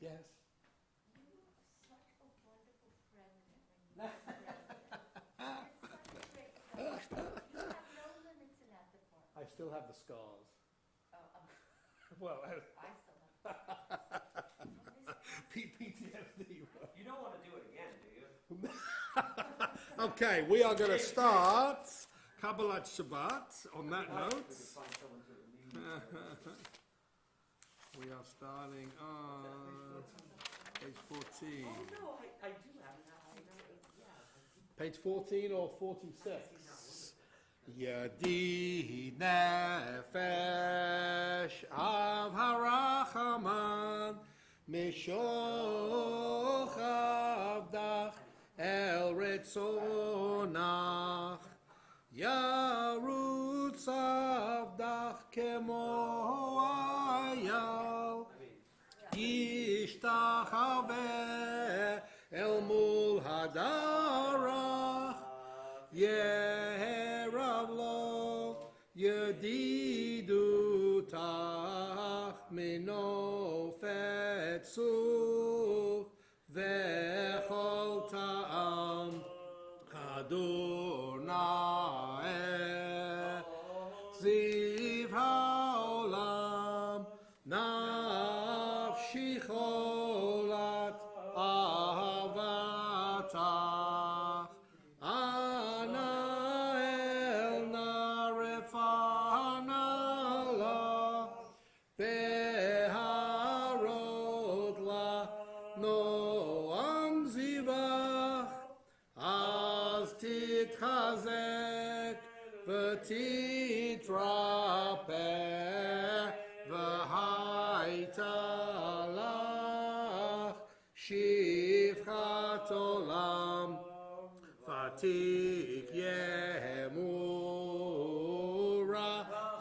Yes. You were such a wonderful president when you were president. It's such a great president. You have no limits in that department. I still have the scars. Well, Well, I still have. PTSD. You don't want to do it again, do you? Okay, we are going to start Kabbalat Shabbat on that We note. could find someone to lead. We are starting on page 14. Oh no, I do have it. I know it. Yeah. Page 14 or 46? Yadi nefesh av harachaman mishoch avdach el retzonach yarutz avdach kemo ayal yishtachaveh el mul hadarach Yeherav lo yedidu tach mino fetzuf vechol ta'am Adonai ziv haolam nafshi cholat ahavatach Titchazek v'titraper v'haitalach shivchat olam fatik yehemura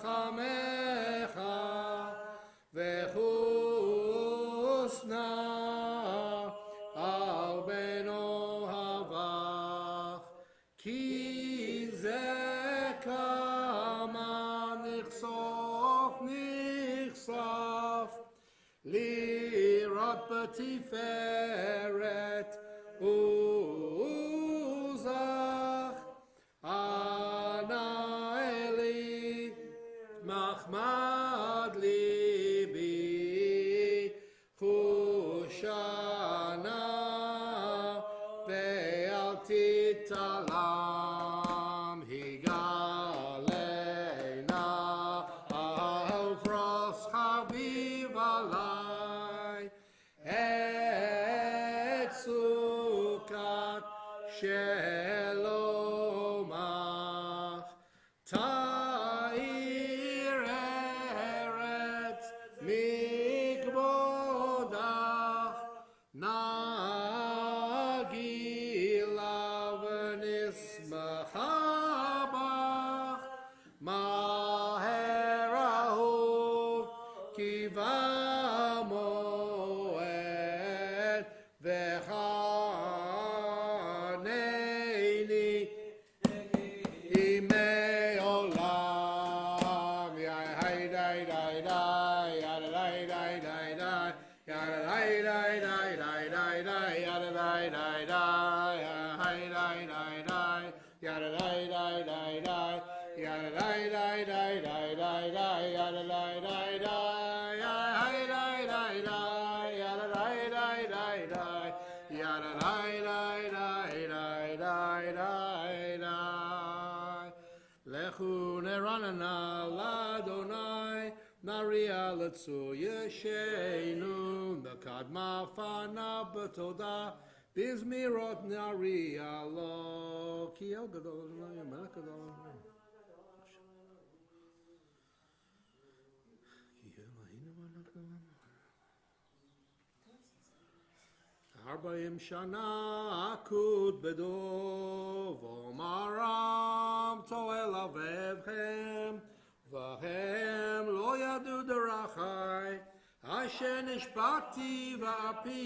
chamecha v'chusna al beno havach ki zekama nichsof nichsaf lirat b'tiferet uzach ana eli machmad libi chushana ve'al titalam higalena avros chaviv alai et sukat shelomach ta'ir eretz mikvodach nagilav nismachabach maher ahuv kivamoed v'chaneini imei olam yai dai dai dai yada dai dai dai dai yada dai dai dai dai dai dai yada dai dai dai yai dai dai dai yada dai dai dai dai yada dai dai dai dai dai dai yada dai dai dai yai dai dai dai yada dai dai dai dai yada dai dai dai dai dai dai dai Lechu neranana ladonai naria letzu yeshenu nakadma fana betoda bizmirot naria lo ki el gadol melech gadol Arbaim shana akud bedov omaram toel avevchem vahem lo yadu derachai asher nishbati va'api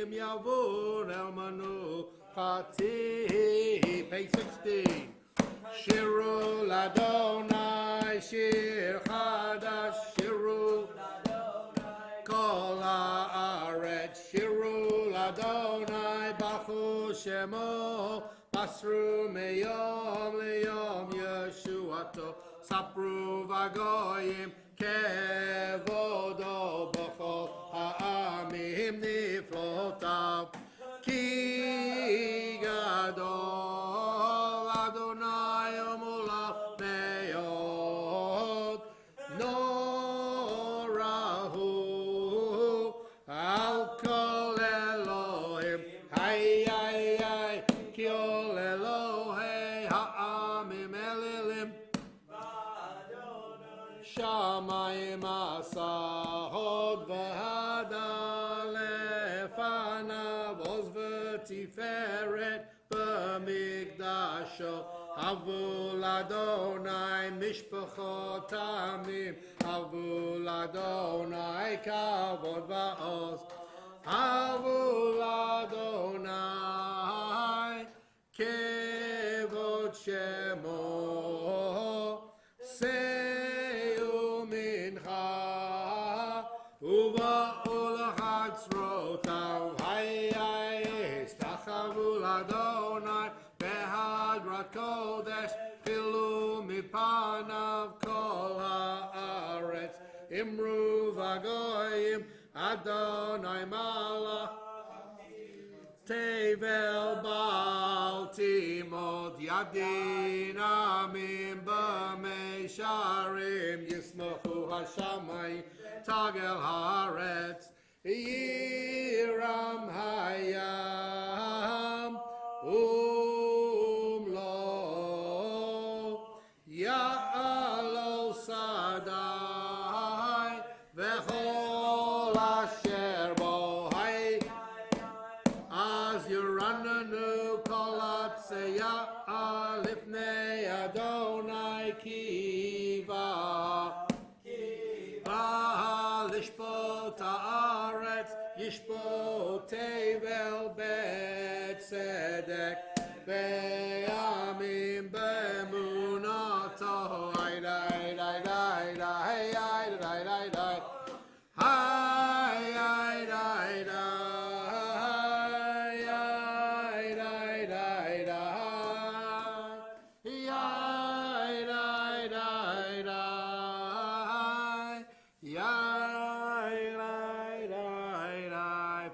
im yavur el manu chati page 16 Shiru ladonai shir chadash shiru kol haaretz שירו לאדוני ברכו שמו מסרו מיום ליום ישועתו ספרו בגויים כבודו בכל העמים נפלאותיו כי גדול אדוני ומולו מאוד נורא הוא על כל אלוהים היי היי היי כי כל אלוהי העמים אלילים שמיים עשה הוד והדר לפניו עוז ותפארת במקדשו אבו לאדוני משפחות עמים אבו לאדוני כבוד ועוז אבו לאדוני כבוד שמו שאו מנחה ובאו לחצרותיו היי היי הסתחוו לאדוני בהדרת קודש חילו מפניו כל הארץ אמרו בגויים אדוני מלך תבל בל תימוד ידין עמים במישרים ישמחו השמיים תגל הארץ ירם הים ומלואו יעלו שדי וכל אשר בו אז ירננו כל עציה לפני אדוני קיבה לשפוט הארץ ישפוט תבל בצדק בימים באמונתו היי היי היי היי היי היי היי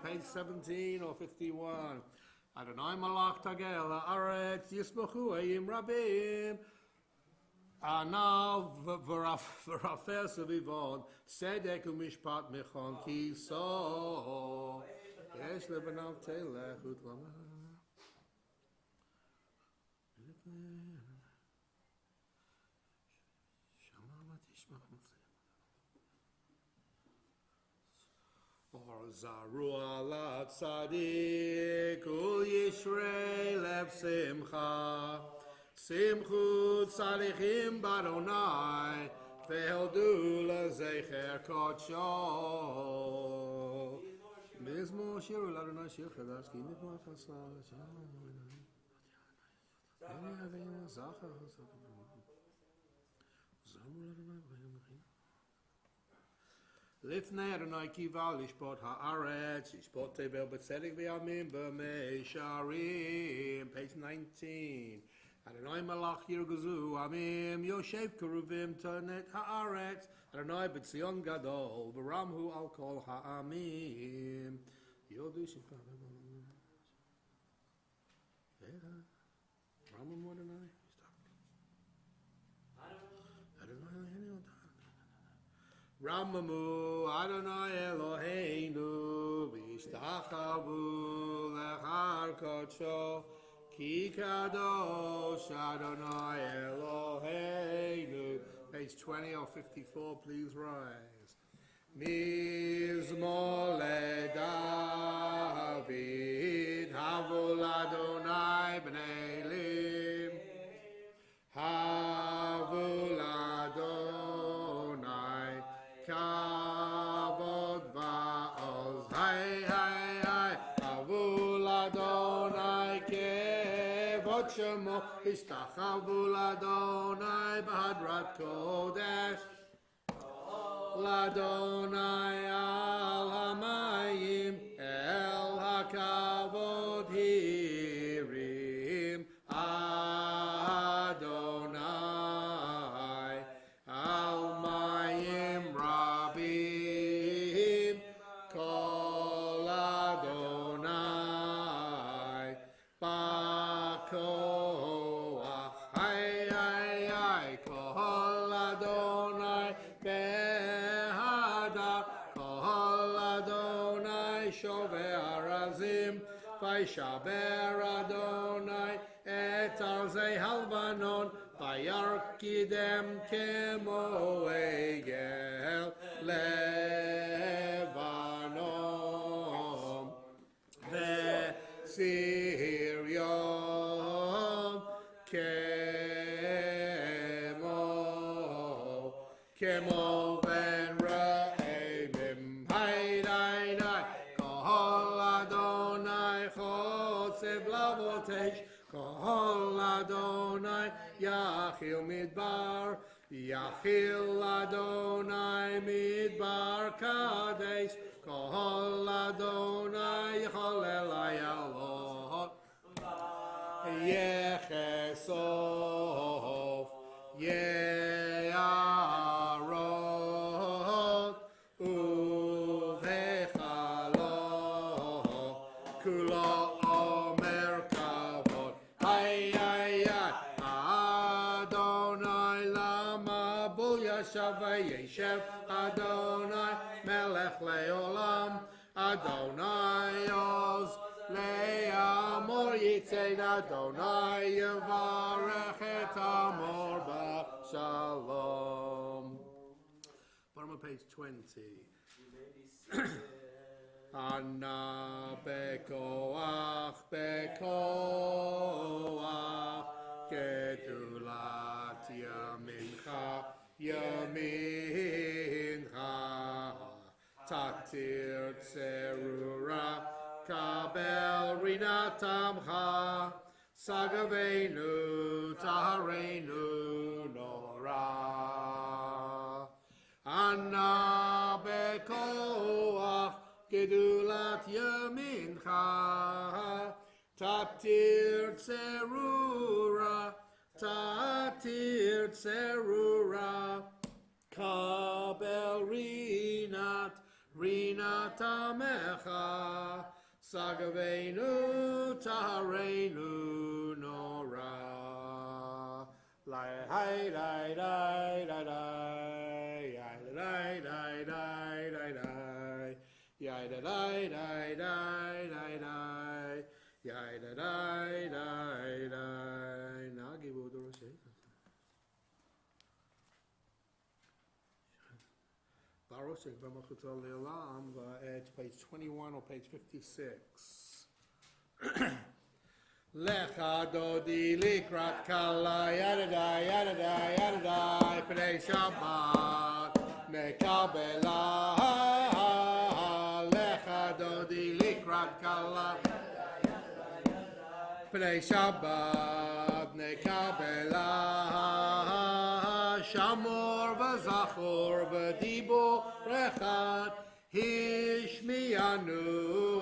page 17 or 51 Adonai malach tagel haaretz yismachu hayim rabim Anav v'rafer sevivon tzedek u'mishpat mechon kiso yesh lebanav telech u'tlama Zaru ala tzadik ul yishrei lev simcha simchu tzadikim baronai ve'eldu lezecher kodsho mizmor shiru l'Adonai shir chadash ki nivrat hasal לפני אדוני קיווה לשפוט הארץ, לשפוט תבל בצדק וימים במישרים. page 19. אדוני מלך ירגזו עמים, יושב קרובים תנת הארץ, אדוני בציון גדול, ורמו על כל העמים. יודו שפע רמו אדוני. Ramamu Adonai Eloheinu V'ishtachavu lechar kodsho Ki kadosh Adonai Eloheinu. Page 20 or 54, please rise. Mizmor leDavid Havu l'Adonai b'nei Elim Havu l'Adonai Kavod va'oz Hai hai hai Havu l'Adonai Kevod Shemo Ishtachavu l'Adonai B'hadrat Kodesh L'Adonai al hamayim shover arazim, Vaishaber Adonai et arzei halvanon, Vayarkidem kemo egel levanon, Vesirion kemo ben re'emim, Haidai Kol Adonai chotzev lavotesh, Kol Adonai yachil midbar, Yachil Adonai midbar kadesh, Kol Adonai yacholel ayalot, Yechesof Ye'arot Uvechalot Kulo Omer Kavod, Ay Adonai Lama Bul Yashav Yeshev, Adonai Melech Leolam, Adonai Oz Le'amor Yitzed, Adonai Yevarech et Amor B'Shalom. Bottom of page 20. Anna bekoach gedulat yamincha tatir tzerura kabel rinatamcha sagavenu taharenu nora. Anna bekoach gedulat yamincha tatir tzerura kabel rinat amecha sagavenu taharenu nora. Lai hai dai dai dai dai dai dai dai dai. Yai da dai dai dai dai dai, yai da dai dai dai. Nagi Bodoroshe. Baruch V'Malchuto Le'olam, at page 21 or page 56. Lecha dodi likrat kala yadadai yadadai yadadai p'nei Shabbat mekabela. Dodi likrat kala p'nei Shabbat nekabela, shamor v'zachor v'dibor echad, hishmiyanu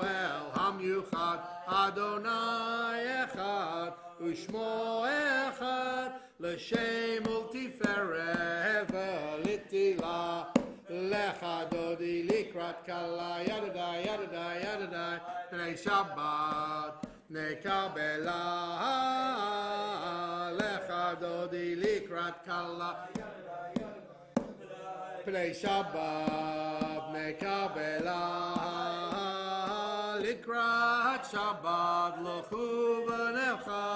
el hamyuchad, Adonai echad u'shmo echad, l'shem ultiferet v'litila. Lecha dodi likrat kala yadadai yadadai yadadai p'nei Shabbat nekabela. Lecha dodi likrat kala p'nei Shabbat nekabela. Likrat Shabbat lochu v'necha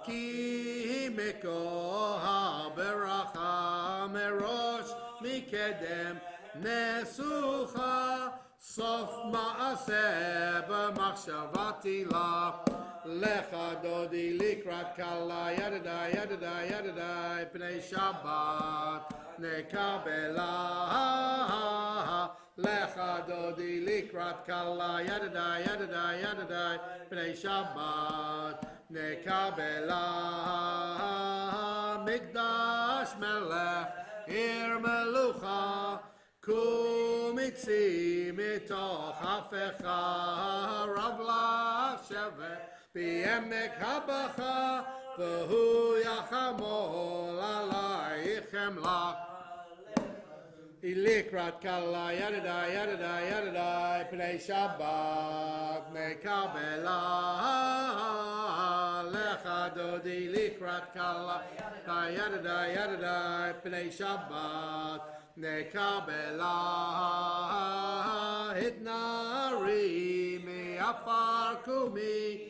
ki mikoha beracha merosh mikedem nesucha sof ma'aseh b'machshavati la. Lecha dodi likrat kala yadadai yadadai yadadai p'nei Shabbat nekabela. Lecha dodi likrat kala yadadai yadadai yadadai p'nei Shabbat nekabela. Mikdash melech Ir melucha kumitzi mitoch hafecha ravla shevet b'yemek habacha v'hu yachamol alaychem lach. Ilikrat kala yadadai yadadai yadadai p'nei Shabbat mekabela. Lecha dodi likrat kala yadadai yadadai p'nei Shabbat nekabela. Hitnari Shafar Kumi,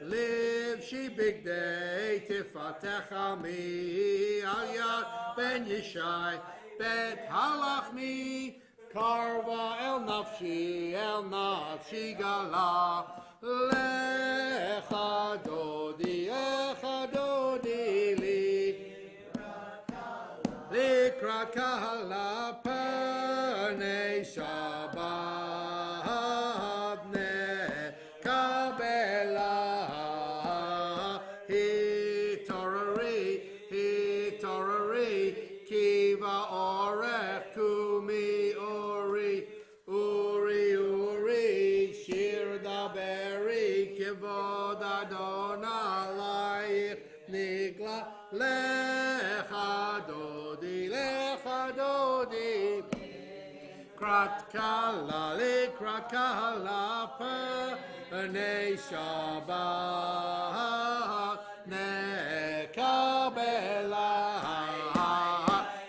live she big day, Tifatech Almi, Al Ben Yishai, Bet Halachmi, Karva El Nafshi Gala, Lecha Dodi Li, Likrat Kahala Panei Shabbat Ne Kabela Hitorari Kiva Orech Kumi Uri Shir Daberi Kivod Adonai Nigla Lecha Dodi Krat Kala Panei Shabbat Nekabela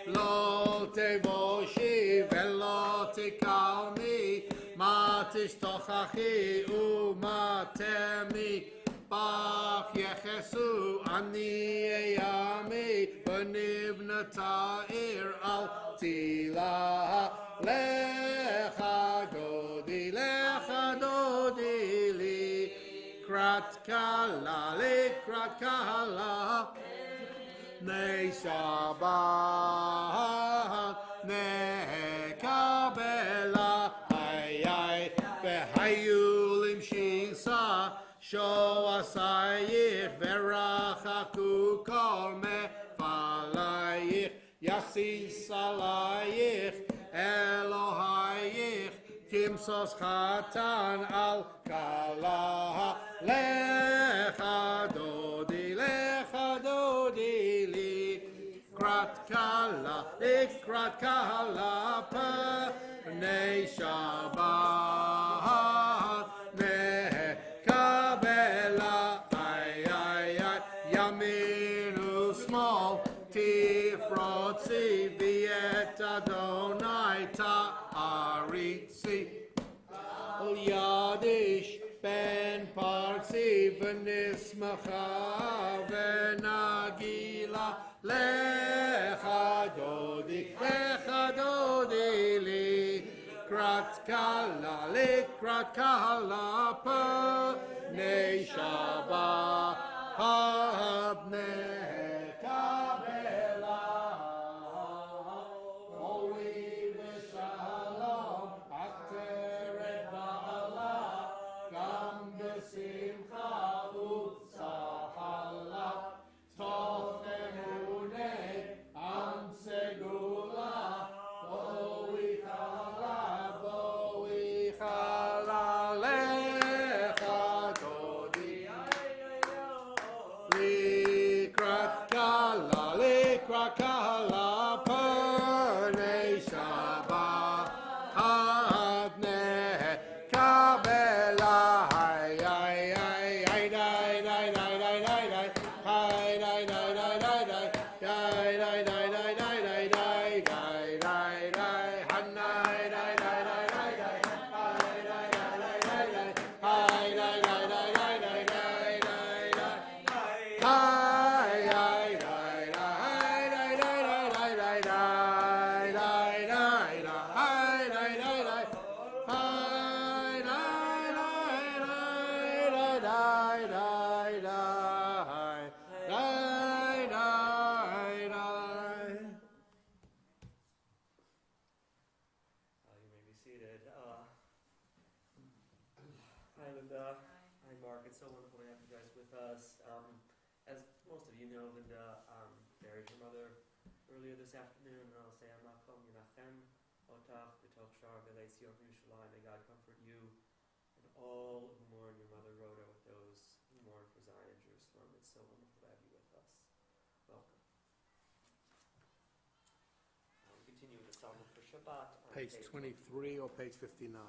Lo Tevoshi Velo Tikalmi Matish Tochachi Umatemi Bach Yechesu Ani Eyami Benivnata Ir Al Tila Lecha Dodi Li Krat Kala Nei Shabbat Nekabela Ay Behayulim Shisa Sho Asayich Verachaku Kol Mefalayich Yasis Alayich Elohayich Kimsos Chatan Al Kala Lecha Dodi Li Krat Kala Panei Shabbat Nekabela Ay Yaminu small Tifrotzi Viet Adonai Ta'aritzi Yadish Ben Parsi V'nismacha V'nagila Lecha Dodi Li Krat Kala Panei Shabbat Nekabela Holy V'Shalom Ateret Ba'ala Gam B'Simcha U'Tzahala Toch Emunei Am Segula Bo'ichala Lecha Dodi Likrat Kala Panei Shabbat Nekabela It's so wonderful to have you guys with us. As most of you know, Linda buried her mother earlier this afternoon, and I'll say, Anakom Yinachem Otach B'toch Shar B'lei Tzion Yerushalayim. May God comfort you and all who mourn your mother Rhoda with those who mourn for Zion and Jerusalem. It's so wonderful to have you with us. Welcome. We continue with the Psalm for Shabbat. Page 23 or page 59.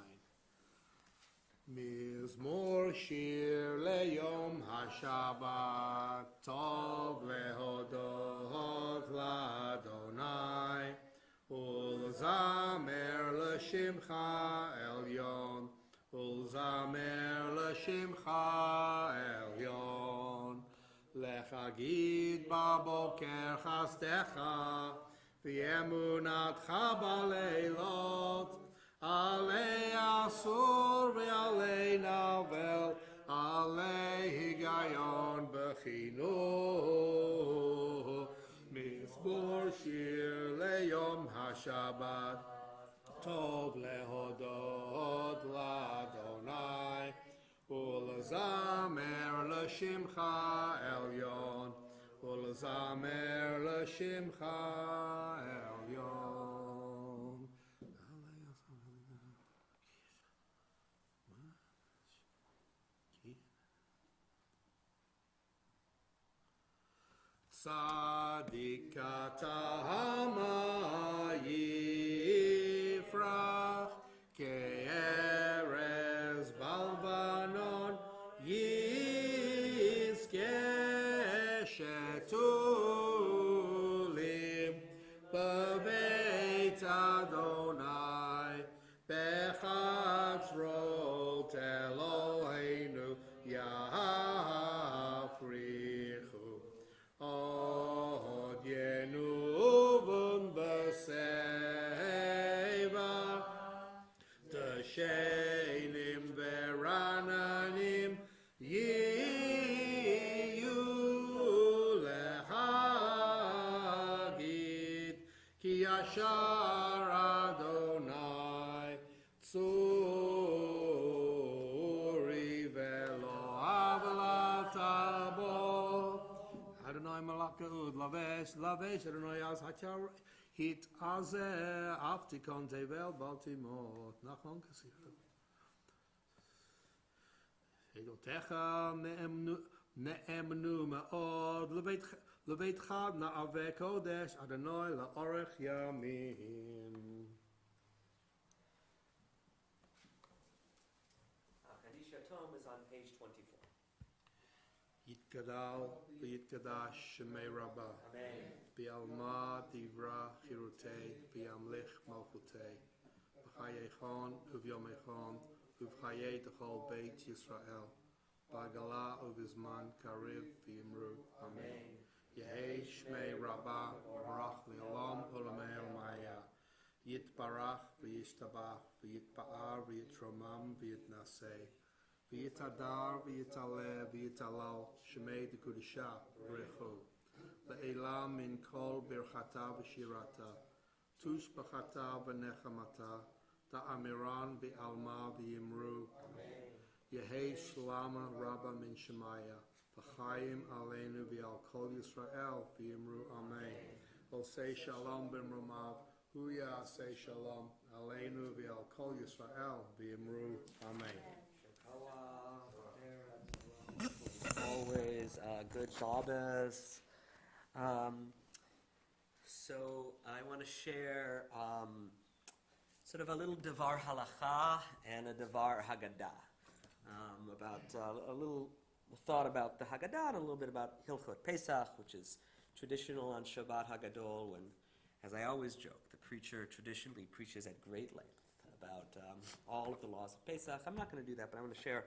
Mizmor shir leyom hashabbat tov lehodot ladonai ulzamer l'shimcha elyon ולזמר לשמך עליון. לך אגיד בבוקר חסדך, ואמונתך בלילות, עלי אסור ועלי נבל, עלי היגיון בחינוך. מזמור שיר ליום השבת, טוב להודות לאדוני, ולזמר לשמך עליון, ולזמר לשמך עליון. צדיק אתה יפרח, כארז בלבנון יזכה שתולים בבית אדוני, בחצרות אלוהינו יפריחו. עוד ינובון בשיבה, דשנים ורעננים יהיו להגיד, כי ישר אדוני צורי ולא עוולתה בו. Adonai malakut lavesh lavesh Adonai az hatar hit azeh aftikon tevel baltimot nachon kasir. Edotecha ne'emnu me'od leveit chad na'aveh kodesh Adonai la'orech yamim. Kaddish Tom is on page 24. Yitgadal v'yitgadash shemei rabbah. Amen. Bi'alma divra chirutei, bi'amlich malchutei. B'chayechon uvyomechon, uv'chayei t'chol beit Yisrael. B'agala uvizman kariv v'yimru. Amen. Yehei shmei rabbah, barach li'olam ulamei almaya. Yitbarach v'yishtabach, v'yitba'ar v'yitromam v'yitnasei. V'yitadar v'yitaleh v'yitalal shemei d'kudisha rechu. Le'elam min kol birchata v'shirata. Tush b'chata v'nechamata. Ta'amiran v'alma v'yimru. Yehei shlama rabba min shemaya. V'chayim aleinu v'al kol Yisrael v'yimru. Amen. Osei shalom b'mromav. Hu ya'asei shalom aleinu v'al kol Yisrael v'yimru. Amen. Always good Shabbos. So I want to share sort of a little Devar Halacha and a Devar Haggadah, about a little thought about the Haggadah and a little bit about Hilchot Pesach, which is traditional on Shabbat Haggadol, when, as I always joke, the preacher traditionally preaches at great length about all of the laws of Pesach. I'm not going to do that, but I want to share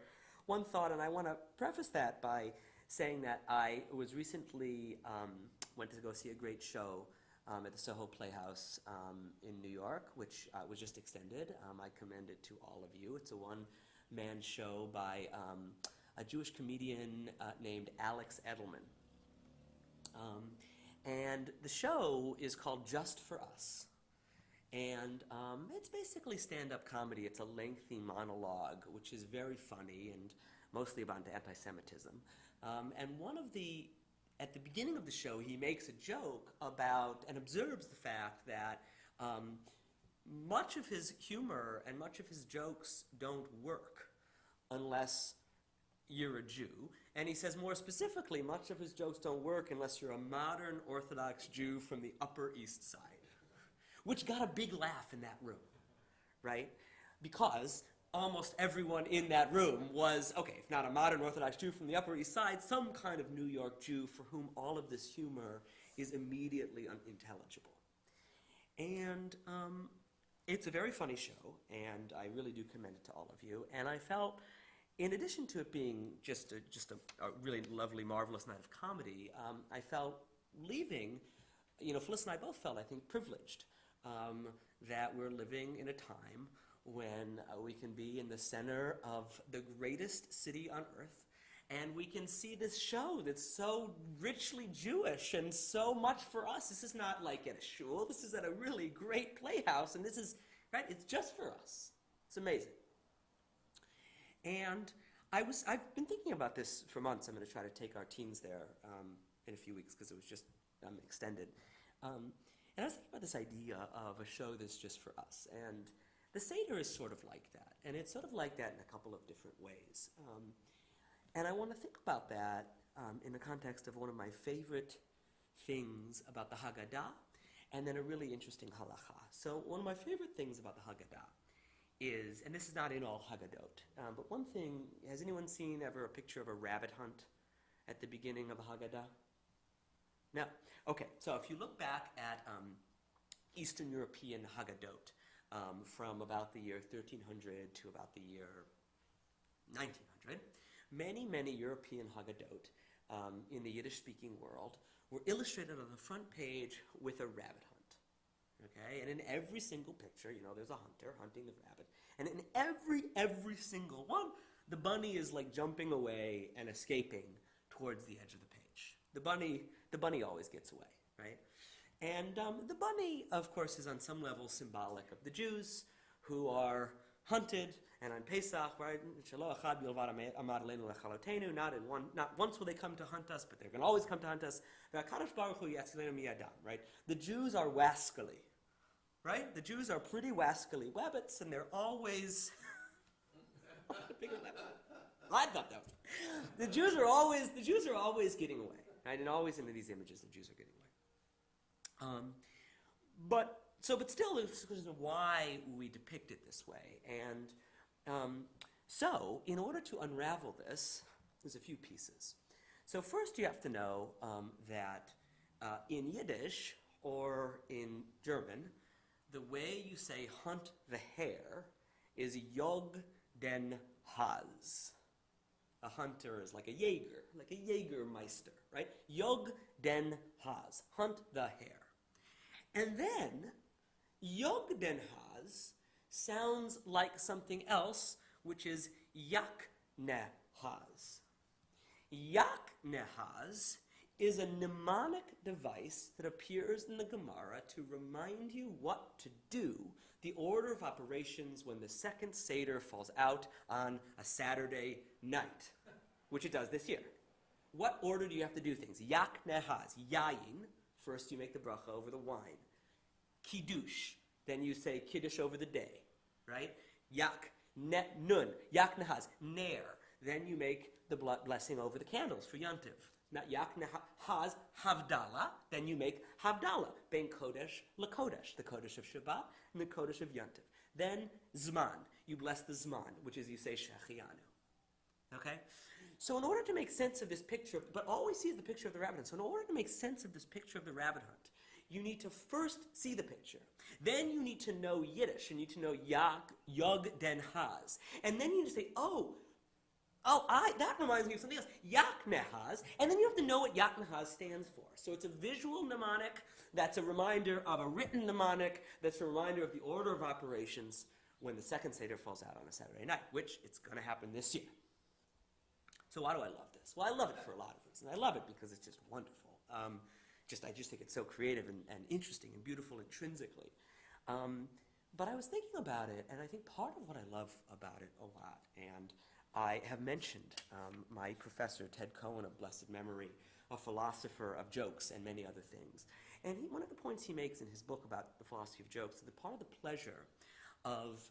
one thought, and I want to preface that by saying that I was recently went to go see a great show at the Soho Playhouse in New York, which was just extended. I commend it to all of you. It's a one-man show by a Jewish comedian named Alex Edelman. And the show is called Just for Us. And it's basically stand-up comedy. It's a lengthy monologue, which is very funny and mostly about anti-Semitism. And at the beginning of the show, he makes a joke about and observes the fact that much of his humor and much of his jokes don't work unless you're a Jew. And he says more specifically, much of his jokes don't work unless you're a modern Orthodox Jew from the Upper East Side, which got a big laugh in that room, right? Because almost everyone in that room was, okay, if not a modern Orthodox Jew from the Upper East Side, some kind of New York Jew for whom all of this humor is immediately unintelligible. And it's a very funny show, and I really do commend it to all of you. And I felt, in addition to it being just a really lovely, marvelous night of comedy, I felt leaving, Phyllis and I both felt, I think, privileged that we're living in a time when we can be in the center of the greatest city on earth, and we can see this show that's so richly Jewish and so much for us. This is not like at a shul. This is at a really great playhouse, and this is, right, it's just for us. It's amazing. And I've been thinking about this for months. I'm going to try to take our teens there in a few weeks because it was just extended. And I was thinking about this idea of a show that's just for us. And the Seder is sort of like that. And it's sort of like that in a couple of different ways. And I want to think about that in the context of one of my favorite things about the Haggadah, and then a really interesting halacha. So one of my favorite things about the Haggadah is, and this is not in all Haggadot, but one thing, has anyone seen ever a picture of a rabbit hunt at the beginning of a Haggadah? No? Okay, so if you look back at Eastern European Haggadot from about the year 1300 to about the year 1900, many European Haggadot in the Yiddish-speaking world were illustrated on the front page with a rabbit hunt. Okay, and in every single picture, there's a hunter hunting the rabbit, and in every single one, the bunny is like jumping away and escaping towards the edge of the page. The bunny always gets away, right? And the bunny, of course, is on some level symbolic of the Jews who are hunted, and on Pesach, right? Not once will they come to hunt us, but they're going to always come to hunt us. Right? The Jews are wascally, right? The Jews are pretty wascally wabbits, and they're always. I thought that. The Jews are always getting away, right? And always into these images, the Jews are getting away. But still, this is why we depict it this way. And so, in order to unravel this, there's a few pieces. So first you have to know that in Yiddish or in German, the way you say hunt the hare is Jog den Haz. A hunter is like a Jägermeister, right? Jog den Haz, hunt the hare. And then, Jog den Haz sounds like something else, which is Yak Nehaz. Yak Nehaz is a mnemonic device that appears in the Gemara to remind you what to do, the order of operations when the second Seder falls out on a Saturday night, which it does this year. What order do you have to do things? Yak Nehaz, Yayin, first you make the bracha over the wine. Kiddush, then you say Kiddush over the day, right? Yak Nun, Yak Nehaz, Ner, then you make the blessing over the candles for Yantiv. Not Yak Nehaz, Havdalah, then you make Havdalah, Ben Kodesh LaKodesh, the Kodesh of Shabbat and the Kodesh of Yantiv. Then Zman, you bless the Zman, which is you say Shechianu. Okay? So in order to make sense of this picture, but all we see is the picture of the rabbit hunt. So in order to make sense of this picture of the rabbit hunt, you need to first see the picture. Then you need to know Yiddish. You need to know Yog den Haz. And then you need to say, that reminds me of something else. Yak Nehaz. And then you have to know what Yak Nehaz stands for. So it's a visual mnemonic that's a reminder of a written mnemonic that's a reminder of the order of operations when the second Seder falls out on a Saturday night, which it's going to happen this year. So why do I love this? Well, I love it for a lot of reasons. I love it because it's just wonderful. I just think it's so creative and interesting and beautiful intrinsically. But I was thinking about it, and I think part of what I love about it a lot, and I have mentioned my professor, Ted Cohen of blessed memory, a philosopher of jokes and many other things. And one of the points he makes in his book about the philosophy of jokes is that part of the pleasure of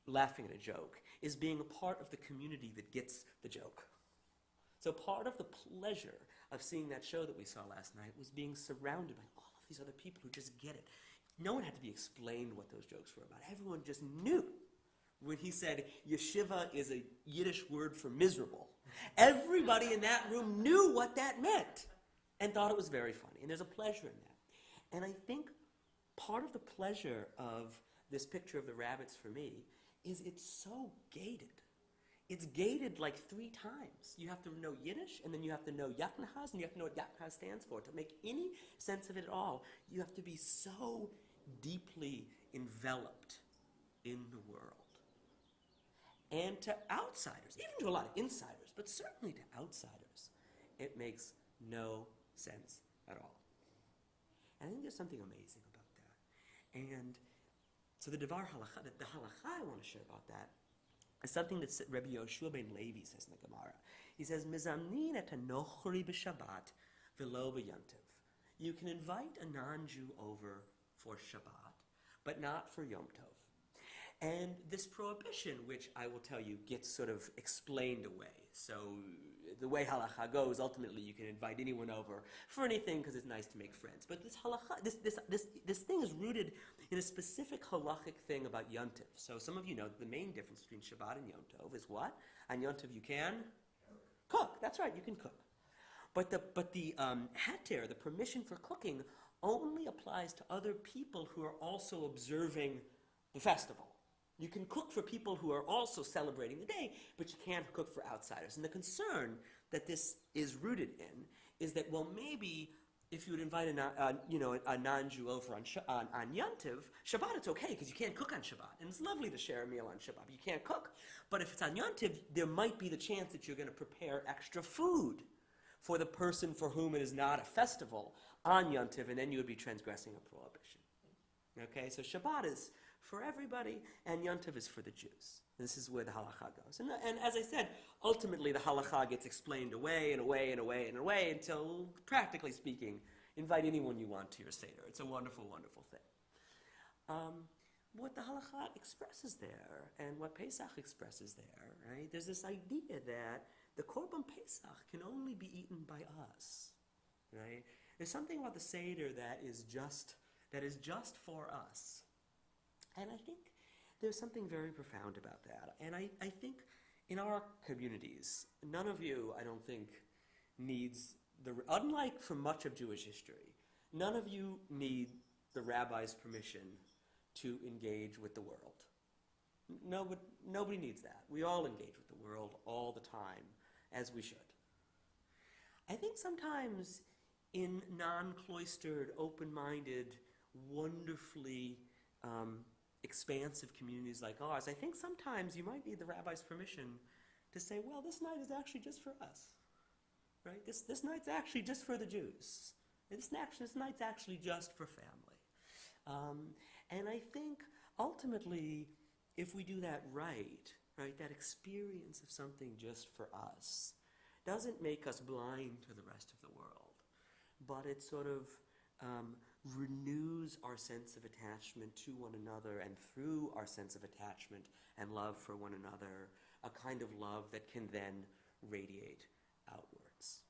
laughing at a joke is being a part of the community that gets the joke. So part of the pleasure of seeing that show that we saw last night was being surrounded by all of these other people who just get it. No one had to be explained what those jokes were about. Everyone just knew. When he said yeshiva is a Yiddish word for miserable, everybody in that room knew what that meant and thought it was very funny. And there's a pleasure in that. And I think part of the pleasure of this picture of the rabbits for me is it's so gated. It's gated like 3 times. You have to know Yiddish, and then you have to know Yatnahaz, and you have to know what Yatnahaz stands for. To make any sense of it at all, you have to be so deeply enveloped in the world. And to outsiders, even to a lot of insiders, but certainly to outsiders, it makes no sense at all. And I think there's something amazing about that. And so the Devar Halacha, the Halacha I want to share about that, is something that Rabbi Yoshua ben Levi says in the Gemara. He says, Mizamnin et hanochri b'Shabbat v'lo b'Yontiv. You can invite a non-Jew over for Shabbat, but not for Yom Tov. And this prohibition, which I will tell you, gets sort of explained away. So the way halacha goes, ultimately you can invite anyone over for anything because it's nice to make friends. But this halacha, this thing is rooted in a specific halachic thing about Yom Tov. So some of you know the main difference between Shabbat and Yom Tov is what? On Yom Tov you can cook. That's right, you can cook. But the heter, the permission for cooking, only applies to other people who are also observing the festival. You can cook for people who are also celebrating the day, but you can't cook for outsiders. And the concern that this is rooted in is that, well, maybe if you would invite a non-Jew over on Yom Tov, Shabbat it's okay because you can't cook on Shabbat. And it's lovely to share a meal on Shabbat, but you can't cook. But if it's on Yom Tov, there might be the chance that you're going to prepare extra food for the person for whom it is not a festival on Yom Tov, and then you would be transgressing a prohibition. Okay, so Shabbat is for everybody, and Yom Tov is for the Jews. This is where the halacha goes. And as I said, ultimately the halacha gets explained away and away and away and away until, practically speaking, invite anyone you want to your Seder. It's a wonderful, wonderful thing. What the halacha expresses there, and what Pesach expresses there, right? There's this idea that the Korban Pesach can only be eaten by us, right? There's something about the Seder that is just for us. And I think there's something very profound about that. And I think in our communities, none of you, I don't think, needs unlike for much of Jewish history, none of you need the rabbi's permission to engage with the world. Nobody needs that. We all engage with the world all the time, as we should. I think sometimes in non-cloistered, open-minded, wonderfully expansive communities like ours, I think sometimes you might need the rabbi's permission to say, well, this night is actually just for us, right? This night's actually just for the Jews. This night's actually just for family. And I think ultimately, if we do that right, that experience of something just for us doesn't make us blind to the rest of the world, but it sort of renews our sense of attachment to one another, and through our sense of attachment and love for one another, a kind of love that can then radiate outwards.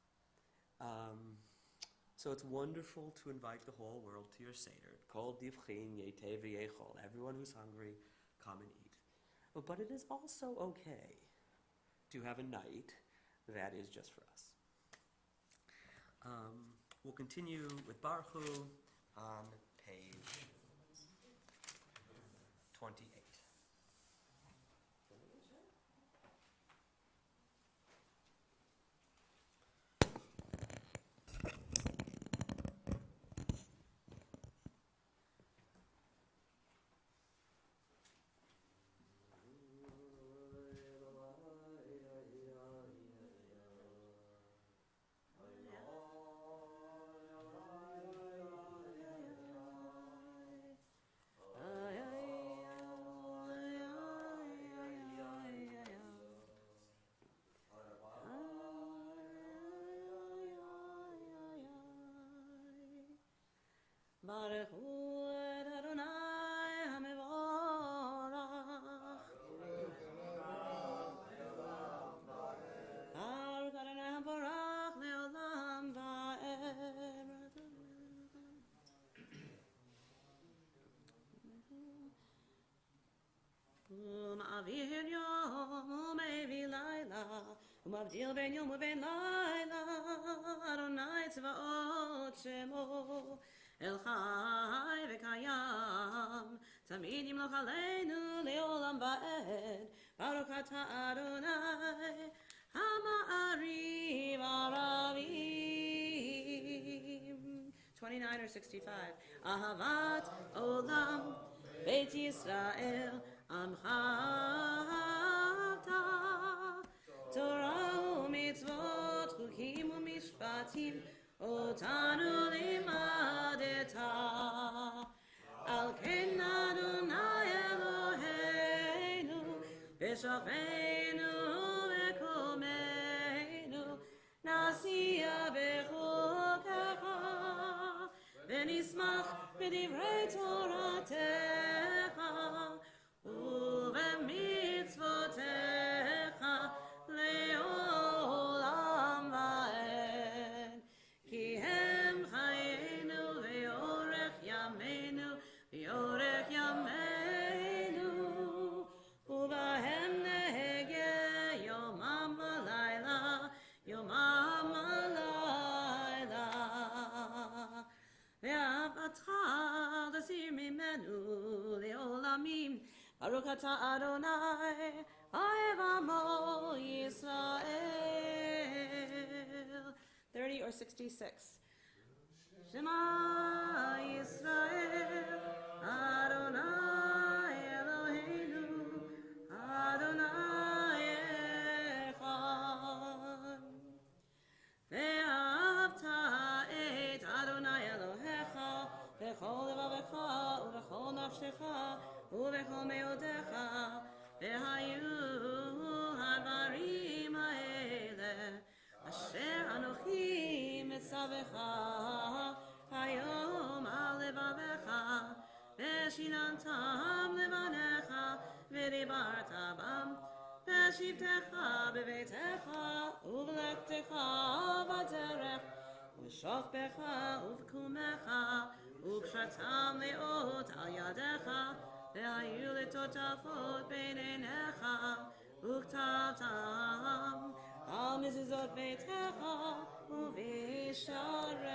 So it's wonderful to invite the whole world to your Seder. Kol divchin yeteh v'yechol. Everyone who's hungry, come and eat. But it is also okay to have a night that is just for us. We'll continue with Baruch Hu on page 28. Baruch Hu Adonai HaMevorach. Baruch Adonai HaMevorach Le'olam Va'ed. U'ma'avir yom u'mevi layla, u'mavdil ben yom u'ben layla, Adonai tzvaot shemo. אל חי וקיים, תמיד ימלוך עלינו לעולם ועד, ברוך אתה אדוני, המעריב ערבים. 29 or 65. אהבת עולם, בית ישראל, עמך אתה, תורה ומצוות, חוקים ומשפטים, אותנו לימדת. על כן אדוני אלוהינו, בשוכבנו וקומנו, נשיע בחוקך, ונשמח בדברי תורתך, ובמצוותיך לעולם ועד. כי הם חיינו ואורך ימינו, ואורך ימינו, ובהם נהגה יומם ולילה, יומם ולילה. ואהבתך תסיר ממנו לעולמים, ברוך אתה אדוני, אוהב עמו ישראל. 30 or 66. Shema Yisrael, Adonai Eloheinu, Adonai Echad. ואהבת את אדוני אלוהיך בכל לבבך ובכל נפשך ובכל מאודיך, והיו הדברים האלה אשר אנוכי מצווך היום על לבבך, ושיננתם לבניך ודיברת בם, בשבתך בביתך ובלכתך בדרך, בשוכבך ובקומך, וקשרתם לאות על ידיך, והיו לטוטפות בין עיניך, וכתבתם על מזוזות ביתך ובשעריך.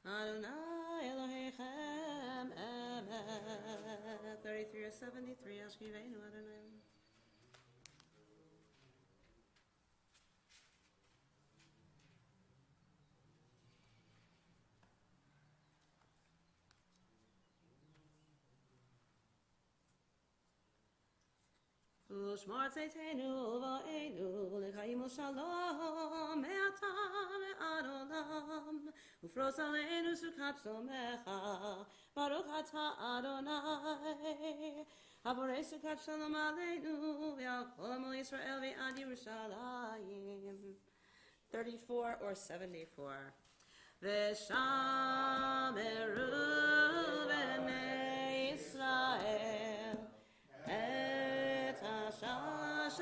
Adonai Elohechem Emet. 33 or 73. Ashkivenu Adonai. ושמור צאתנו ובואנו לחיים ושלום מעתה ועד עולם, ופרוס עלינו סוכת שלומך, ברוך אתה אדוני, הבורא סוכת שלום עלינו ועל כל עמו ישראל ועד ירושלים. 34 or 74. ושמרו בני ישראל את השבת,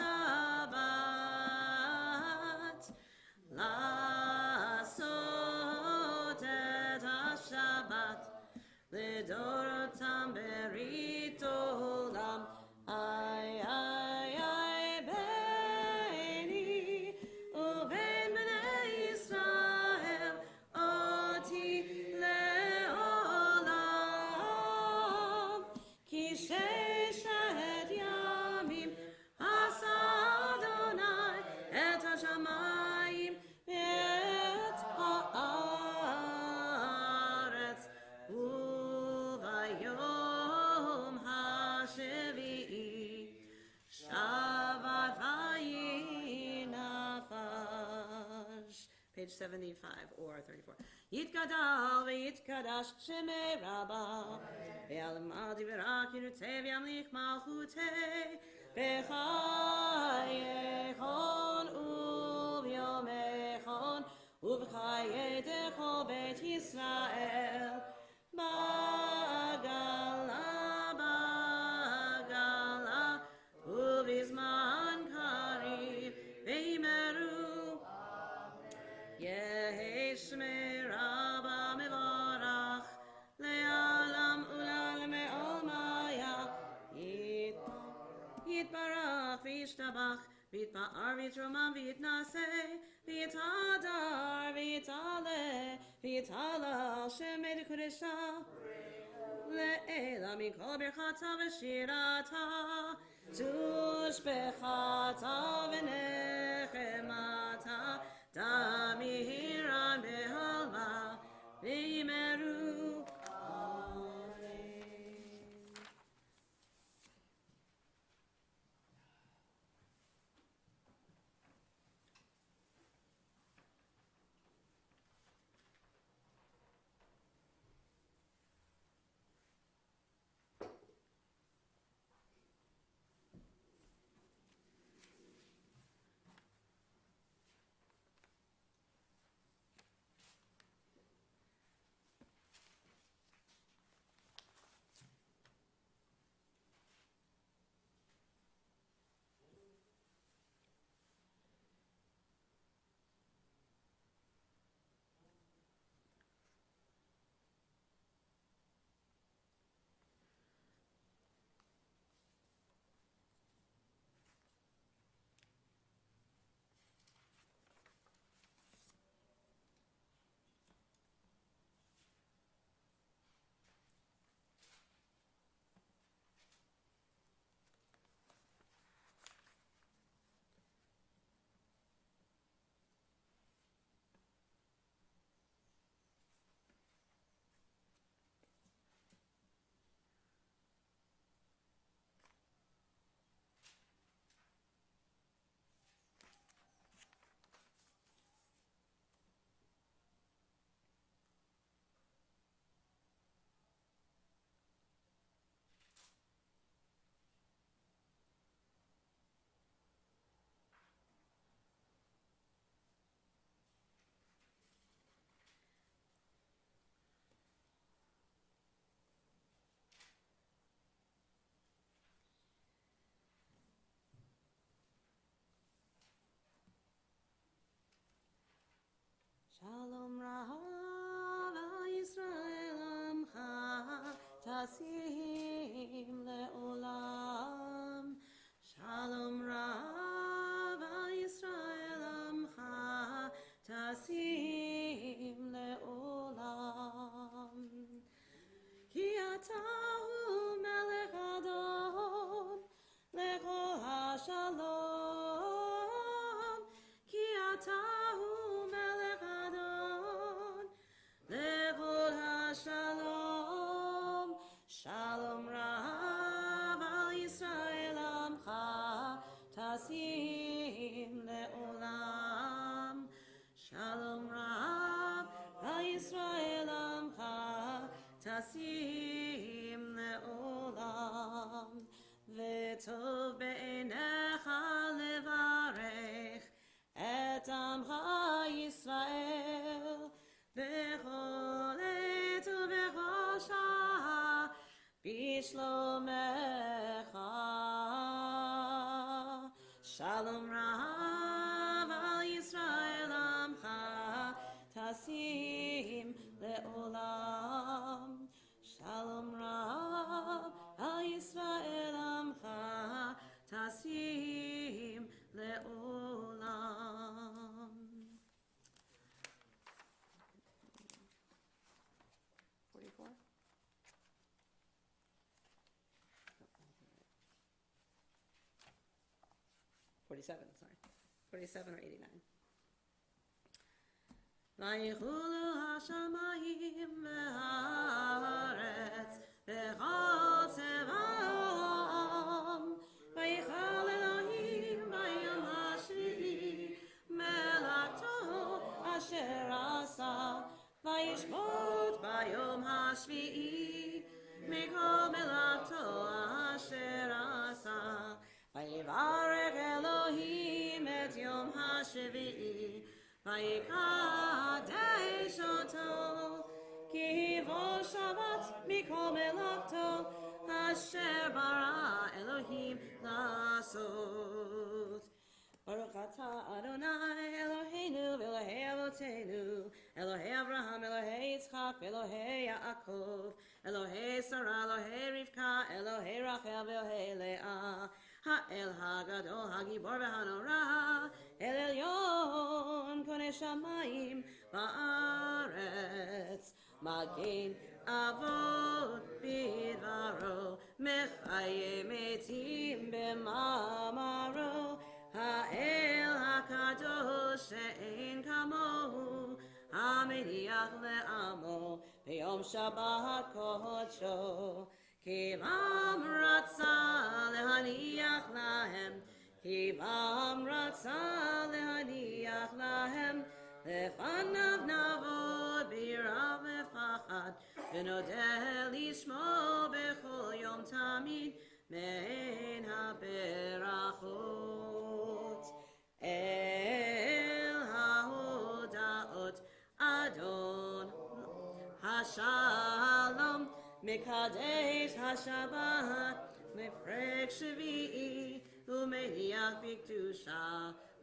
לעשות את השבת לדורותם ברית עולם. איי איי איי ביני ובין בני ישראל אותי לעולם. page 75 or 34. Yitkadal v'yitkadash shemei rabba ve'alam adi v'rak yirutei v'yamlich malchutei b'chayechon u'v'yomechon u'v'chayei dechol beit Yisrael ba'gala ba'gala u'v'zman karib v'imeru Yehi Shmei Rabba Mevarach Le'alam U'La'alam Me'olmaya Yitbarach V'yishtabach V'yitba'ar V'yitromam V'yitnaseh V'yitadar V'yitaleh V'yitaleh Shemei D'Kodesha Le'ela Mikol Birchata V'shirata Tushbechata V'nechemata Damiran behalva v'imeru. Amen. Shalom Rav Yisrael Amcha Tasim Le'olam Shalom Rav Yisrael Amcha Tasim Le'olam Ki atahu melech adon Lecho HaShalom Ki atahu melech adon Lechol HaShalom Shalom Rav al Yisrael Amcha Tasim Le'olam Shalom Rav al Yisrael Amcha Tasim Le'olam V'tov be'enecha levarech Et Amcha Yisrael Bechol et ubechol shah Bishlomecha Shalom Rav al Yisrael Amcha Tasim Le'olam Shalom Rav al Yisrael Amcha Tasim Le'olam 44? 47, sorry. 47 or 89. Vayichulu hashamayim ve'haaretz v'chol tzevaom vayichal Elohim vayom hashvi'i melachto asher hashvi'i mikol melachto asher asa. Vayivarech Elohim et yom hashvi'i vayikadesh oto ki hivo Shabbat mikol melachto asher bara Elohim lasot. Baruch atah Adonai Eloheinu v'Elohei Avotenu Elohei Avraham Elohei Yitzchak Elohei Yaakov Elohei Sarah Elohei Rivka Elohei Rachel v'Elohei Leah Ha'el HaGadol HaGibor v'Hanora El Elyon Konei Shamayim Ba'aretz Magen Avot Bidvaro Mechaye Metim B'mamaro Ha'el HaKadosh she'en kamohu Hameniach le'amo B'yom Shabbat kodsho Kivam ratza lehaniach lahem Kivam ratza lehaniach lahem Lefanav navod b'yirav v'pachad V'nodeh lishmo b'chol yom tamid Mein haberachot El hahodaot Adon Hashalom Mekadesh Hashabbat Mefrek Shvi'i Umeniach Bikdusha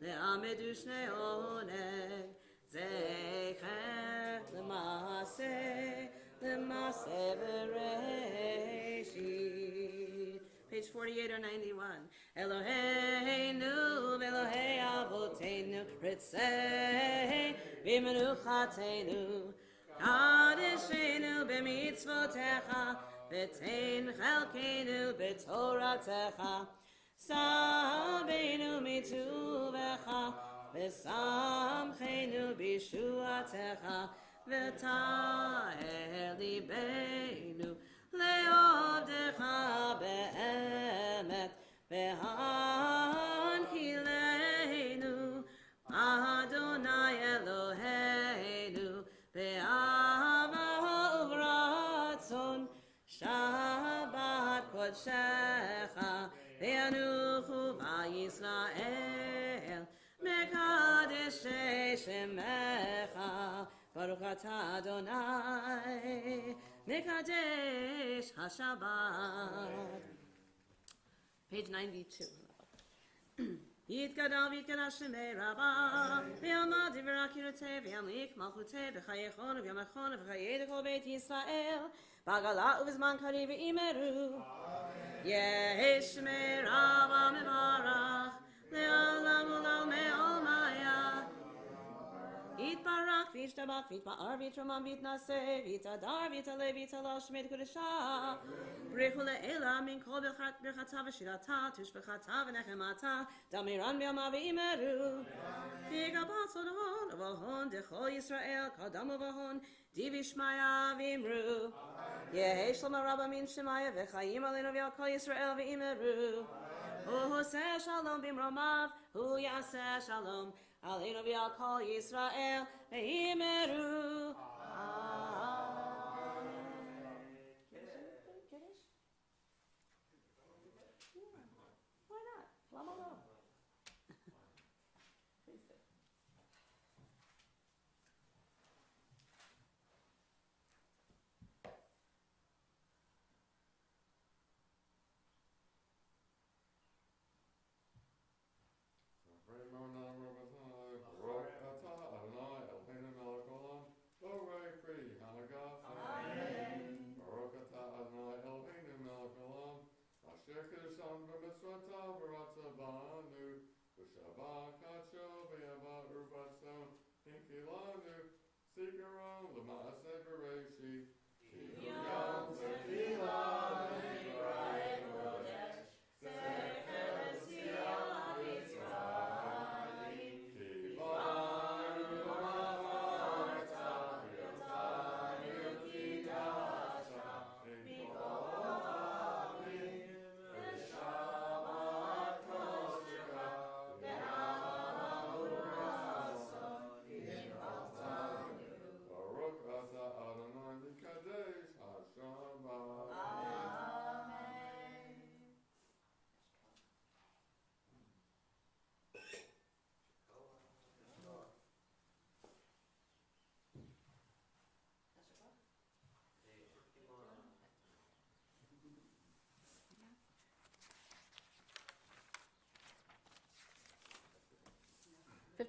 Le'amedu Shnei Oneg Zecher L'maseh Bereshit. Page 48 or 91. Eloheinu v'Elohei Avotenu Ritzei v'Menuchatenu Kadeshenu b'mitzvotecha v'tein chelkenu b'toratecha Sabenu mituvecha v'samchenu b'shuatecha v'ta'er libeinu le'ovdecha be'emet v'hanchilenu Adonai Eloheinu be'ahava uvratzon Shabbat kodshecha ve'anuchu v'Yisrael mekadesh shemecha Baruch atah Adonai mekadesh haShabbat. Page 92. Yitgadal v'yitgadash shemei Rabbah v'yamad v'rak yiroteh v'yamlik malchuteh v'chayechon v'yamachon v'chayei kol beit Yisrael b'agalat u'v'zman kari v'imeru Yehi shemei Rabbah mevarach le'olam u'lal me'olmaya Yitbarach v'yishtabach v'yitba'ar v'yitromam v'yitnaseh v'yitadar v'yitaleh v'yitalal shemei kodesha B'rechu le'ela min kol b'chata v'shirata tushbechata v'nechemata damiran b'yama v'imeru v'yigabat sodon uvahon dechol Yisrael kadam uvahon divishmaya v'imru Yehi shlomo rabba min shemaya v'chayim aleinu v'yal kol Yisrael v'imeru Hu hoseh shalom b'imromav hu yaseh shalom aleinu v'yal kol Yisrael v'imeru Why not? Lama lo. Please do. Baruch atah Adonai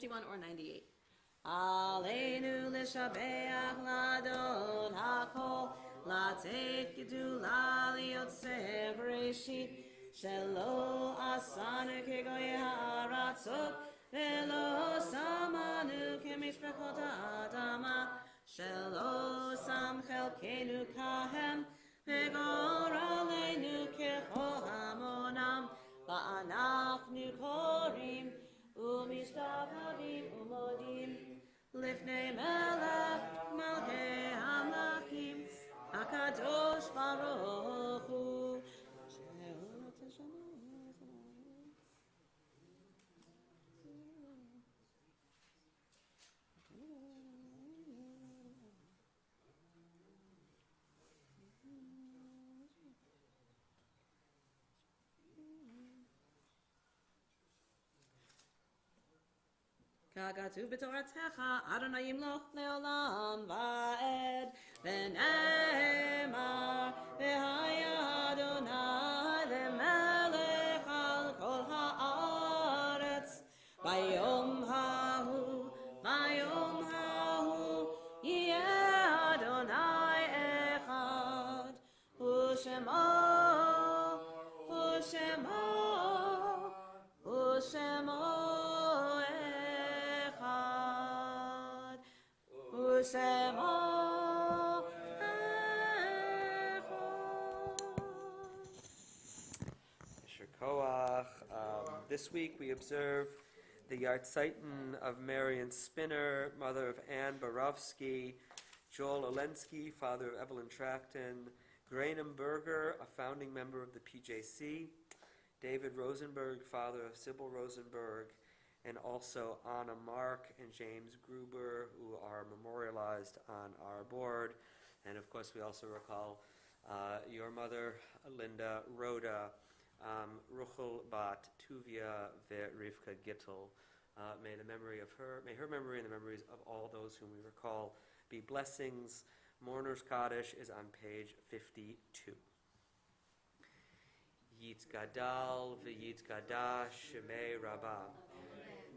51 or 98. Aleinu l'shabeach ladon hakol latet gedula liyotzeh bereshit shelo asanu kegoy ha'aratzot velo samanu kemishpachot ha'adama shelo sam chelkenu kahem v'gor aleinu kechol hamonam va'anachnu korim u'mishtachavim u'modim Lifnei melech malchei hamlachim HaKadosh Baruch Hu Kagatu b'toratecha Adonai yimloch leolam va'ed v'ne'emar v'haya Adonai lemelech al kol ha'aretz bayom hahu yeh Adonai echad u'shemo This week we observe the Yartzeiton of Marion Spinner, mother of Anne Borowski, Joel Olensky, father of Evelyn Tracton, Grainham Berger, a founding member of the PJC, David Rosenberg, father of Sybil Rosenberg, and also Anna Mark and James Gruber, who are memorialized on our board. And of course, we also recall your mother, Linda, Rhoda, Ruchel Bat, Tuvia, Rivka Gittel. May her memory and the memories of all those whom we recall be blessings. Mourner's Kaddish is on page 52. Yitzgadal v'yitzgadash shemei Rabbah.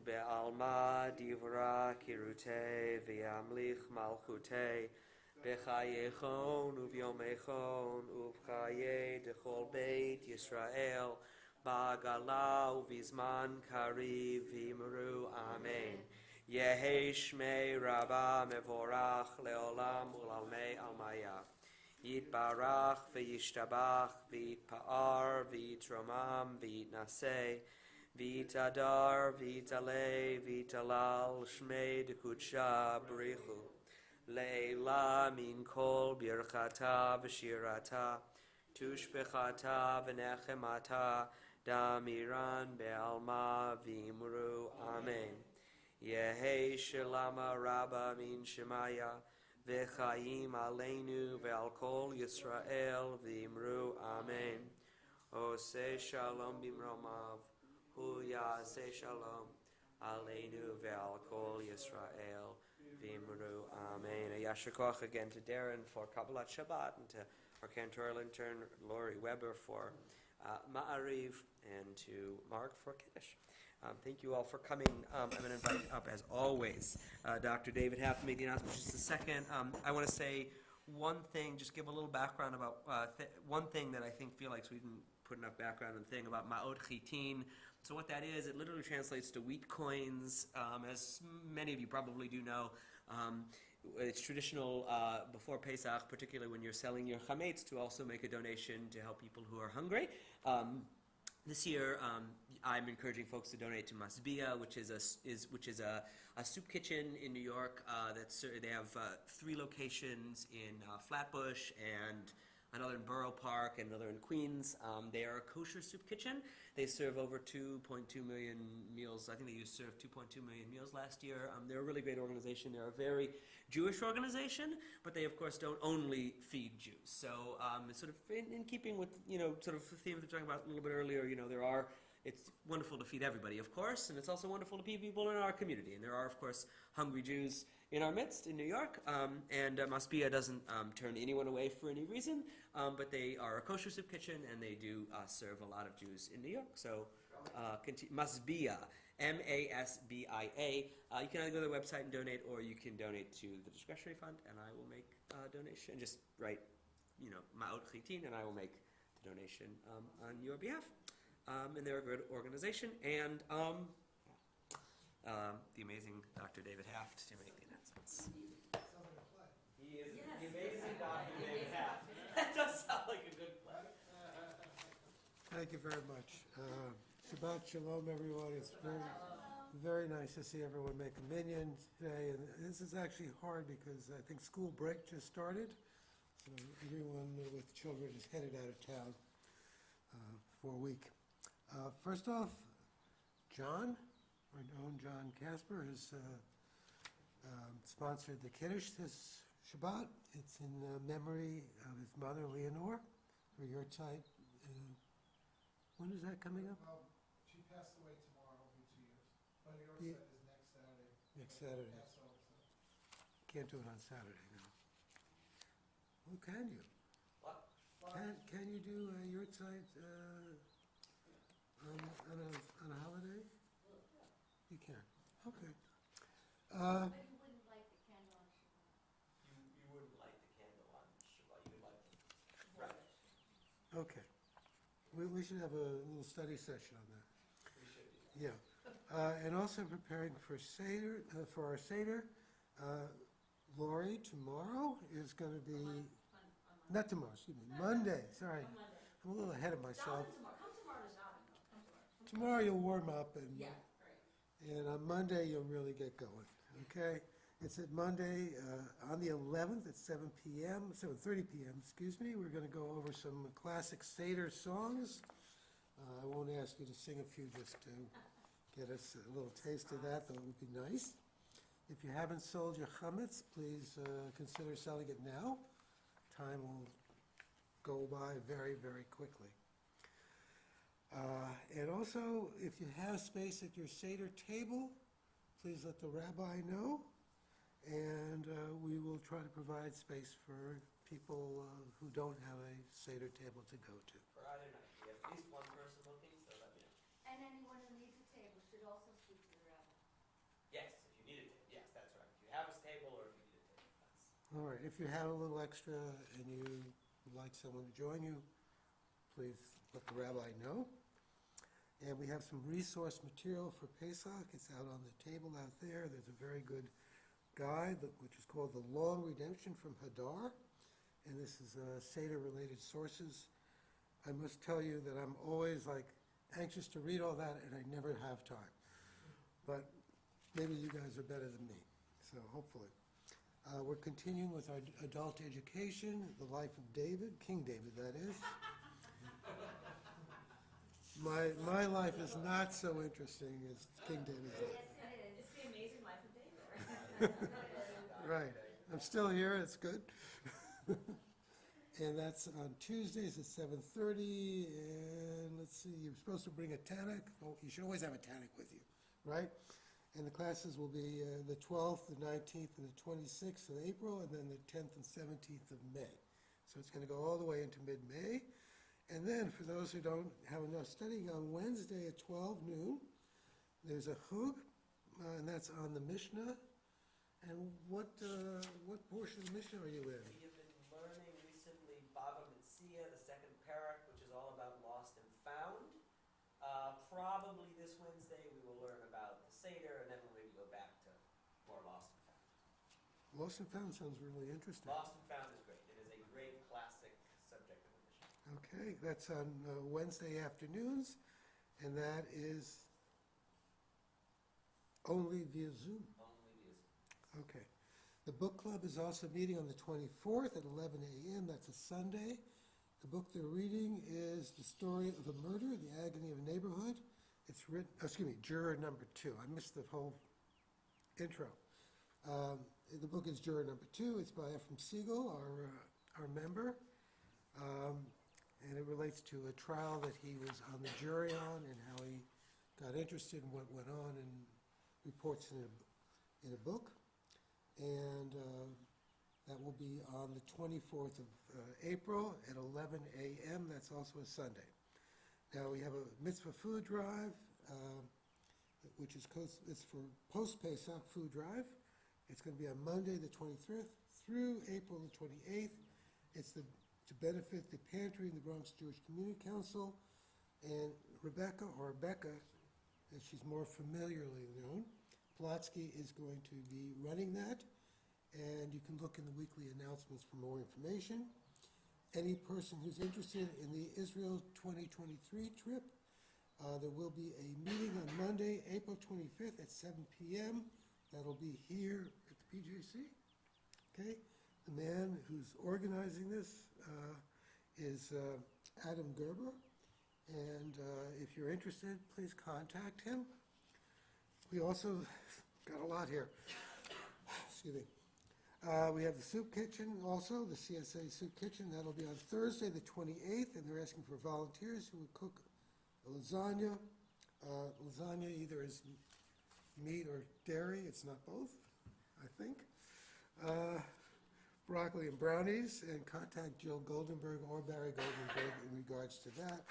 Be'alma divra kirute v'yamlich malchute b'chayechon uvyomechon uvchaye dechol beit Yisrael ba'gala uvizman kariv v'imru amen. Yehi shmei Rabbah mevorach leolam ulalmei almaya. Yitbarach v'yishtabach v'yitpa'ar v'yitromam v'yitnaseh Vitadar, vitale, vitalal, shmei dekudsha brichu. Leila min kol birchata v'shirata, tushbechata v'nechemata, damiran be'alma v'imru, amen. Yehi shalama rabba min shemaya, v'chaim aleinu ve'al kol Yisrael v'imru, amen. Oseh shalom bimromav. Hu yaseh shalom aleinu ve'al kol Yisrael v'imru amen. A yasher koach again to Darren for Kabbalat Shabbat and to our cantorial intern Lori Weber for Ma'ariv and to Mark for Kiddush. Thank you all for coming. I'm going to invite up, as always, Dr. David Haffman, the announcement just a second. I want to say one thing, just give a little background about one thing that I feel like we didn't put enough background and thing about Ma'od Chitin. So what that is, it literally translates to wheat coins. As many of you probably do know, it's traditional before Pesach, particularly when you're selling your chametz, to also make a donation to help people who are hungry. This year, I'm encouraging folks to donate to Masbia, which is a soup kitchen in New York. They have 3 locations in Flatbush and another in Borough Park and another in Queens. They are a kosher soup kitchen. They serve over 2.2 million meals. I think they served 2.2 million meals last year. They're a really great organization. They're a very Jewish organization, but they of course don't only feed Jews. So it's sort of in keeping with sort of the theme we were talking about a little bit earlier. It's wonderful to feed everybody, of course, and it's also wonderful to feed people in our community. And there are, of course, hungry Jews in our midst in New York, and Masbia doesn't turn anyone away for any reason, but they are a kosher soup kitchen, and they do serve a lot of Jews in New York. So Masbia, MASBIA. You can either go to the website and donate, or you can donate to the discretionary fund, and I will make a donation. Just write, Ma'ot Chitin, and I will make the donation on your behalf. And they're a good organization. And the amazing Dr. David Haft to make the announcements. He is the amazing Dr. David Haft. That does sound like a good play. Thank you very much. Shabbat Shalom, everyone. It's very nice to see everyone make a minyan today. And this is actually hard because I think school break just started. So everyone with children is headed out of town for a week. First off, John, our own John Casper, has sponsored the Kiddush this Shabbat. It's in memory of his mother, Leonore, for your site. When is that coming up? She passed away tomorrow, it'll be 2 years. But your Yeah. set is next Saturday. Next Saturday. Passover, so. Can't do it on Saturday, no. Well, can you? What? Can you do your site on a holiday? You can. Okay. But you wouldn't light the candle on Shabbat. You wouldn't light the candle on Shabbat. You would light the... Right. Okay. We should have a little study session on that. We should do that. Yeah. And also preparing for Seder, for our Seder. Lori, tomorrow is going to be, not tomorrow, excuse me, Monday. Sorry. I'm a little ahead of myself. Come tomorrow to shopping. Come tomorrow. Tomorrow you'll warm up, and Yeah, great. and on Monday you'll really get going. Okay, it's at Monday on the 11th at 7 p.m. 7:30 p.m. Excuse me. We're going to go over some classic Seder songs. I won't ask you to sing a few just to get us a little taste of that. That would be nice. If you haven't sold your chametz, please consider selling it now. Time will go by very, very quickly. And also, if you have space at your Seder table, please let the rabbi know, and we will try to provide space for people who don't have a Seder table to go to. Friday night. We have at least one person looking, so let me know. And anyone who needs a table should also speak to the rabbi. Yes, if you need a table. Yes, that's right. If you have a table or if you need a table. That's... All right, if you have a little extra and you would like someone to join you, please let the rabbi know. And we have some resource material for Pesach. It's out on the table out there. There's a very good guide which is called The Long Redemption from Hadar. And this is Seder-related sources. I must tell you that I'm always anxious to read all that, and I never have time. But maybe you guys are better than me, so hopefully. We're continuing with our adult education, the life of David, King David, that is. My life is not so interesting as King David's life. Yes, it is. It's the amazing life of David. Right. I'm still here, it's good. And that's on Tuesdays at 7:30, and let's see, you're supposed to bring a tannic. Oh, you should always have a tannic with you, right? And the classes will be the 12th, the 19th, and the 26th of April, and then the 10th and 17th of May. So it's going to go all the way into mid-May. And then, for those who don't have enough studying, on Wednesday at 12 noon, there's a chug, and that's on the Mishnah. And what portion of the Mishnah are you in? We have been learning recently Bava Metzia, the second parak, which is all about lost and found. Probably this Wednesday we will learn about the Seder, and then we'll maybe go back to more lost and found. Lost and Found sounds really interesting. Lost and found is great. It is a great classic subject of the Mishnah. Okay, that's on Wednesday afternoons, and that is only via Zoom. Only via. Okay. The book club is also meeting on the 24th at 11 a.m. That's a Sunday. The book they're reading is The Story of a Murder, The Agony of a Neighborhood. It's written, juror number 2. I missed the whole intro. The book is juror number 2. It's by Ephraim Siegel, our member. And it relates to a trial that he was on the jury on and how he got interested in what went on and reports in a book. And that will be on the 24th of April at 11 a.m. That's also a Sunday. Now we have a mitzvah food drive which is it's for post-Pesach food drive. It's going to be on Monday the 23rd through April the 28th. It's to benefit the pantry and the Bronx Jewish Community Council. And Rebecca, as she's more familiarly known, Plotsky is going to be running that. And you can look in the weekly announcements for more information. Any person who's interested in the Israel 2023 trip, there will be a meeting on Monday, April 25th at 7 p.m. That'll be here at the PJC. Okay? The man who's organizing this is Adam Gerber. And if you're interested, please contact him. We also got a lot here. Excuse me. We have the soup kitchen also, the CSA soup kitchen. That'll be on Thursday the 28th, and they're asking for volunteers who would cook a lasagna. Lasagna either is meat or dairy. It's not both, I think. Broccoli and brownies, and contact Jill Goldenberg or Barry Goldenberg in regards to that.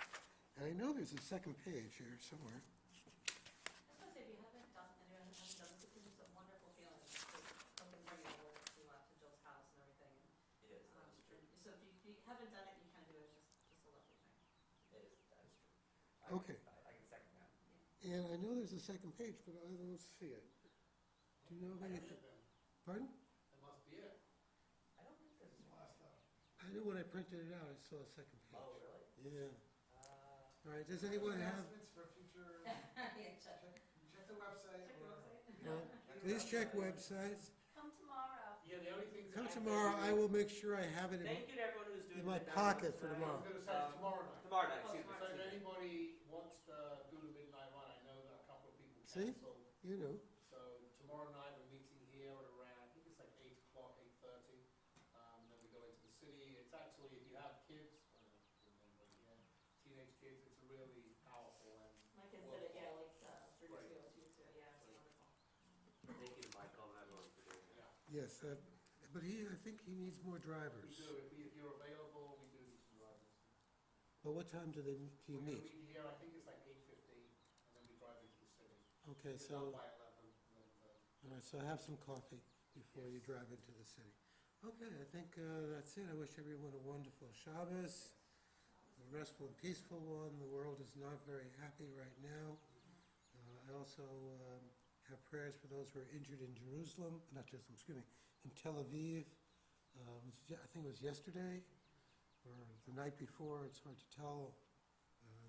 And I know there's a second page here somewhere. I was going to say, if you haven't done, anyone hasn't done this, it's a wonderful feeling. Something bring you over to Jill's house and everything. It is, that is true. So if you haven't done it, you can do it. It's just a lovely thing. It is, that is true. Okay. I can second that. And I know there's a second page, but I don't see it. Do you know of anything? Pardon? That must be it. I don't think there's one. I knew when I printed it out, I saw a second page. Oh, really? Yeah. All right, does anyone have, Announcements for future, Yeah, check the website. Check the or- website. please check websites. Come tomorrow. Yeah, the only things. Come tomorrow, I will make sure I have it Thank you to everyone who's doing in my the pocket announcements for tonight. I tomorrow. was gonna say tomorrow night. Tomorrow night, Oh, excuse me. So if anybody wants to do the midnight run, I know that a couple of people See? canceled. You know. So tomorrow night we're meeting here at around, I think it's like 8 o'clock, 8:30. Then we go into the city. It's actually, if you have kids, I don't know if there's anybody here, teenage kids, it's a really powerful and My kids did it, yeah, like 3 Right. years ago, 2 years ago. Yeah, it's wonderful. Thank you to Michael and everyone for doing that. yeah. Yes, but I think he needs more We drivers. do, if you're available, we do need some drivers. But what time do you We're meet? gonna meet here, I think it's like 8:15, and then we drive into the city. Okay, We're so, done by 11, and then, all right, so have some coffee before you drive into the city. Okay, I think that's it. I wish everyone a wonderful Shabbos, a restful and peaceful one. The world is not very happy right now. I also have prayers for those who are injured in Jerusalem, not Jerusalem, excuse me, in Tel Aviv. I think it was yesterday or the night before. It's hard to tell.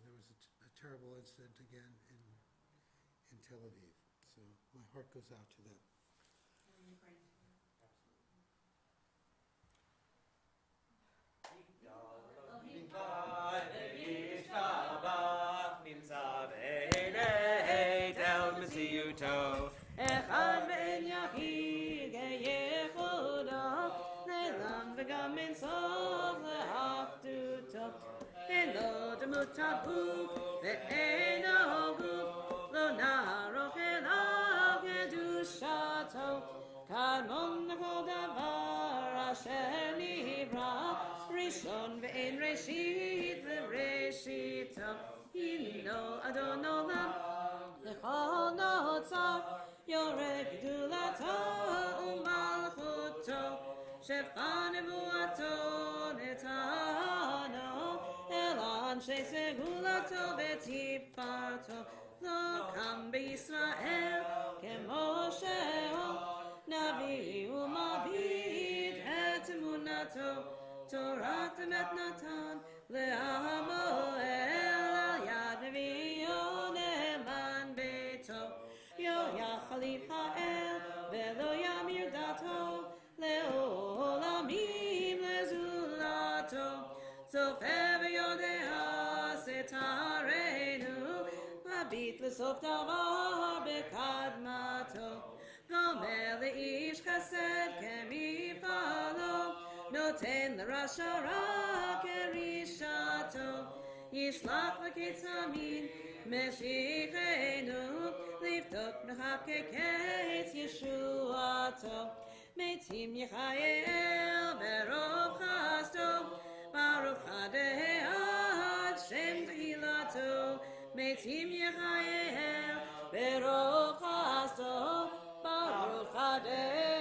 There was a terrible incident again in Tel Aviv. So my heart goes out to them. And Ukraine. אחד ואין יחיד כייחודו, נעלם וגם אין סוף לאחדותו. אין לו דמות הגוף ואינו גוף, לא נערוך אליו קדושתו. קדמון לכל דבר אשר נברא, ראשון ואין ראשית לראשיתו. הנו אדון עולם לכל נוצר, יורה גדולתו ומלכותו, שפע נבואתו נתנו, אל אנשי סגולתו ותפארתו. לא קם בישראל כמו שהוא, נביא ומביט את אמונתו, תורת אמת נתן לעמו, אל יד נביאו נאמן ביתו. יחל יתפעל ולא ימיר דתו, לעולמים לזולתו. צופה ויודע סתרנו, מביט לסוף דבר בקדמתו. גומר לאיש חסד כמפעלו, נותן לרשע רע כרשעתו. ישלח לקץ המין משיחנו, לבדוק מחכה קץ ישועתו. מתים יחייל ברוב חסדו, ברוך הדעת שם תהילתו. מתים יחייל Baruch Haso, Baruch Adeh.